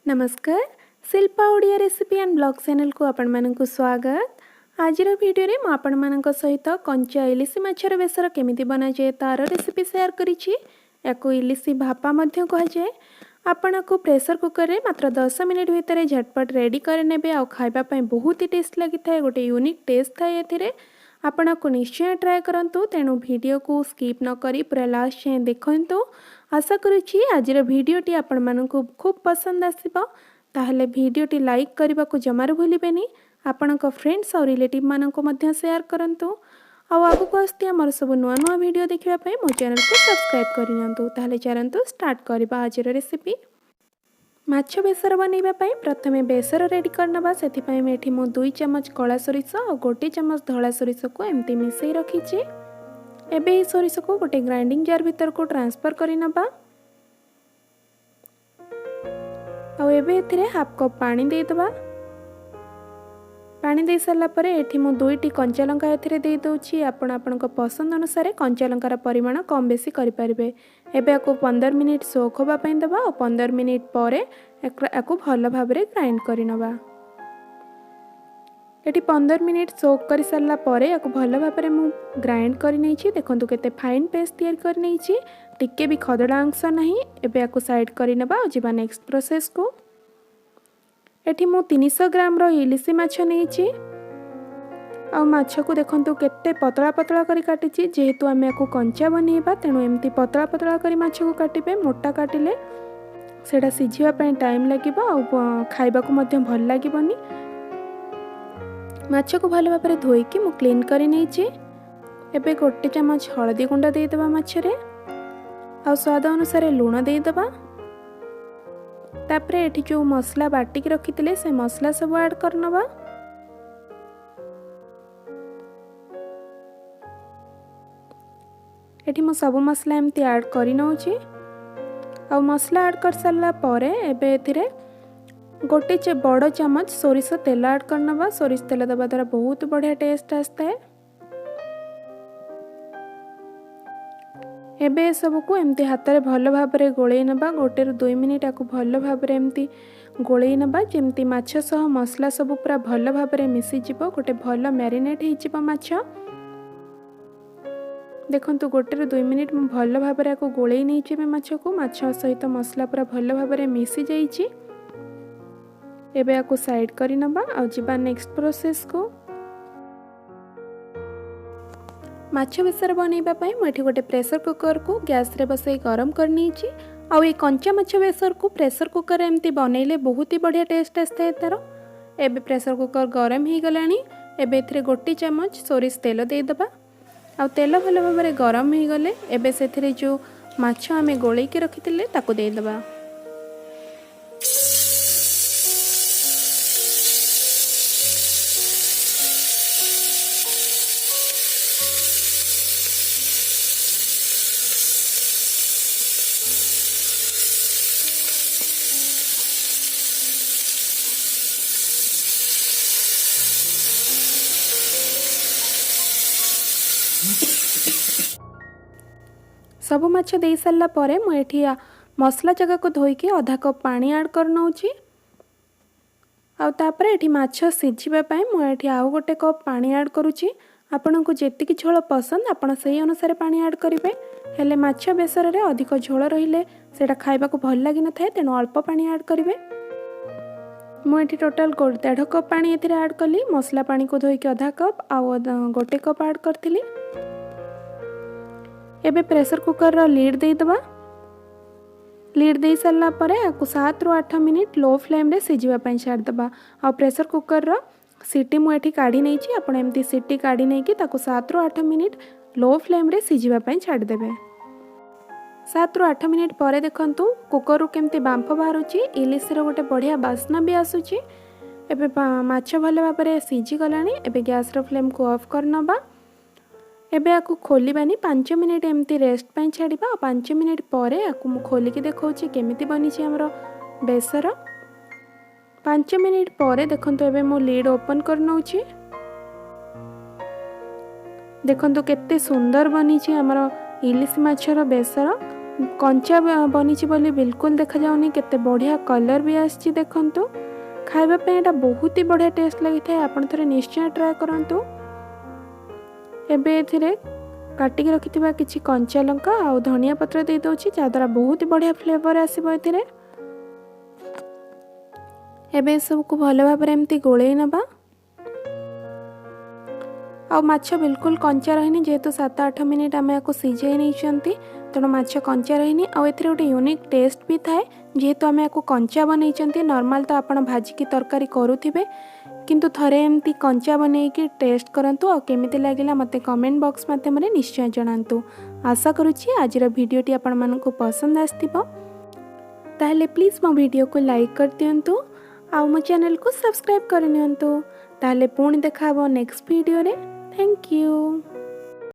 नमस्कार Shilpa Odia recipe and blog channel को आपण मानक स्वागत। आज वीडियो रे मु आपण मानक सहित कंचा इलिसी माछर बेसर केमिति बना जाए तार रेसिपी शेयर करिछि। याको इलिसी भापा मध्य कह जाए। आपण को प्रेशर कुकर रे मात्र 10 मिनिट भितर झटपट रेडी कर नेबे आ खाइबा पई बहुत ही टेस्ट लगी थाए। गोटे यूनिक टेस्ट थाए एथिरे। आपण को निश्चय ट्राए करंतु। तेणु वीडियो को स्किप न करी पूरा लास्ट जाए देखंतु। आशा करुछि आजिर वीडियोटी आपण मानकु खूब पसंद आसिबो। ताहले वीडियोटी लाइक करबा को जमार भूलिबेनी। आपणक फ्रेंड्स और रिलेटिव मानकु मध्य शेयर करंतु। आउ आगु को आस्ती हमर सब नुआ नुआ वीडियो देखिबा पई मो चैनल को सब्सक्राइब करियंतु। ताहले चलंतु स्टार्ट करबा आजिर रेसिपी। माछ बेसर बनैबा पई प्रथमे बेसर रेडी करनबा। सेथि पई मैं एठी मो 2 चम्मच कळा सरिष और 1 चम्मच धळा सरिष को एम्ति मिसई रखिछि। एबे ई सरिष को गोटे ग्राइंडिंग जार भीतर को ट्रांसफर करि नबा। आ एबे एथिरे हाफ कप पानी दे दबा। पानी दे सारला परे एठी मो 2टी कंचा लंका एथिरे दे दउछि। आपण आपनक पसंद अनुसार कंचा लंकार परिमाण कम बेसी करि परिबे। एबे आको 15 मिनिट सोक होबा पई दबा और 15 मिनिट परे आको भलो भाबरे ग्राइंड करि नबा। एटी 15 मिनिट सोक कर सारला परे आको भलो भाबरे मु ग्राइंड कर नैछि। देखंतु केते फाइन पेस्ट तैयार कर नैछि। टिके भी खदड़ा अंश नाही। एबे आको साइड करि नबा और जिबा नेक्स्ट प्रोसेस को। एठी मु 300 ग्राम रो इलिसी माछ नैछि। आ माछ को देखंतु केते पतला पतला करी काटिछि। जेहेतु आमे आको कंचा बनेबा तेनु एम्ति पतला पतला करी माछ को काटिबे। मोटा काटिले सेडा सिझिबा पई टाइम लागिबो आ खाइबा को मध्य भल लागिबोनी। माछ को भल भाबरे धोई कि मु क्लीन करि नैछि। एबे 1 चम्मच हळदी गुंडा दे दबा माछरे आ स्वाद अनुसार लूण दे दबा। तापरे एठी जो मसला बाटी के रखितिले से मसला सब ऐड करनबा। एठी मु सब मसला एम्ति ऐड करि नउछि। आ मसला ऐड कर सारला परे एबे एथिरे गोटे बड़ चम्मच सोरिष तेल ऐड करनबा। सोरिष तेल दबा द्वारा बहुत बढ़िया टेस्ट आस्ता है। एबे सब को एमती हाथ रे भलो भाबरे गोळेई नबा। 1 ରୁ 2 मिनिट आको भलो भाबरे एमती गोळेई नबा। जेमती माछ सह मसला सब पूरा भलो भाबरे मिसी जिवो। गोटे भलो मैरिनेट हे जिवो माछ। देखंतु 1 ରୁ 2 मिनिट मु भलो भाबरे आको गोळेई नै छिबे माछ को। माछ सहित मसला पूरा भलो भाबरे मिसी जाईछि। एबे आको साइड करि नबा और जिबा नेक्स्ट प्रोसेस को। माछ बेसर बनैबा पई मु एठी गोटे प्रेशर कुकर को गैस रे बसई गरम करनी छी। आ ए कंचा माछ बेसर को प्रेशर कुकर एमती बनैले बहुत ही बढ़िया टेस्ट आस्ता है तारो। एबे प्रेशर कुकर गरम ही गलानी। एबे एथिरे 1 चम्मच सोरिष तेल दे दबा। आ तेल भलो भाबरे गरम ही गले एबे सेथिरे जो माछ आमे गोळेई के रखितिले ताको दे दबा। सब माछ दे सारला परे मु एठी मसला जगह को धोई के आधा कप पानी ऐड कर नउछि। आ तापरे एठी माछ सिझिबा पई मु एठी आउ गोटे कप पानी ऐड करूछि। आपन को जेतिकी झोल पसंद आपन सही अनुसार पानी ऐड करिवे। हेले माछ बेसर रे अधिक झोल रहिले सेटा खाइबा को भल लागि न थाए। तेनु अल्प पानी ऐड करिवे। मु एठी टोटल 1.5 कप पानी एथिरे ऐड कली। मसला पानी को धोई के आधा कप आ 1 कप ऐड करथिली। एबे प्रेशर कुकर रो लीड दे दबा। लीड दे सारला परे आकु 7 ରୁ 8 मिनिट लो फ्लेम रे सिझिबा पई छाड़ दबा। आ प्रेशर कुकर रो सीटी मु एठी काढी नै छी। आपण एम्ति सीटी काढी नै कि ताकु 7 ରୁ 8 मिनिट लो फ्लेम रे सिझिबा पई छाड़ देबे। 7 ରୁ 8 मिनिट परे देखंतु कुकर रो केमति बांफ बाहरुची। इलिसी रो गोटे बढ़िया बास्ना भी आसुची। एबे माछ भलो भाबरे सिझी गलानी। एबे गैस रो फ्लेम को ऑफ करनबा। एबे आकु खोलिबानी 5 मिनिट एमती रेस्ट पई छाड़िबा। 5 मिनिट परे आकु मु खोली के देखौची केमिति बनी छी हमरो बेसर। 5 मिनिट परे देखंतु एबे मु लीड ओपन कर नउची। देखंतु केते सुंदर बनी छी हमरो इलिसी माछर बेसर। कंचा बनी बोली बिल्कुल देखा जाउनी केते बढ़िया कलर भी आछि देखंतु खाइबा पे एटा बहुत ही बढ़िया टेस्ट लगी था। आपण थरे निश्चय ट्राए करंतु। एबे एथिरे काटिक रखिथिबा किछि कंचा लंका आ धनिया पत्र दे दउछि जाद्वारा बहुत ही बढ़िया फ्लेवर आसीबो एथिरे। एबे सब को भलो भाबरे एमती गोळेई नबा। आ माछ बिल्कुल कंचा रहनी जेहेतु 7-8 मिनिट आम या सीझे नहीं तेणु माछ कंचा रहनी। आ एथिरे गोटे यूनिक टेस्ट भी थाए जेहेतु आम या कंचा बनई नॉर्मल तो आपण भाजिकी तरकारी करुथिबे किंतु थरे एमती कंचा बनईकी टेस्ट करंतु आ केमिति लागिला मते कमेंट बॉक्स माध्यम रे निश्चय जणांतु। आशा करूछि आजिर वीडियोटी आपण मानकु पसंद आस्थिबो। ताहले प्लीज मो वीडियो को लाइक कर दियंतु आ मो चैनल को सब्सक्राइब कर नियंतु। ताहले पुणी देखा नेक्स्ट वीडियो रे। Thank you.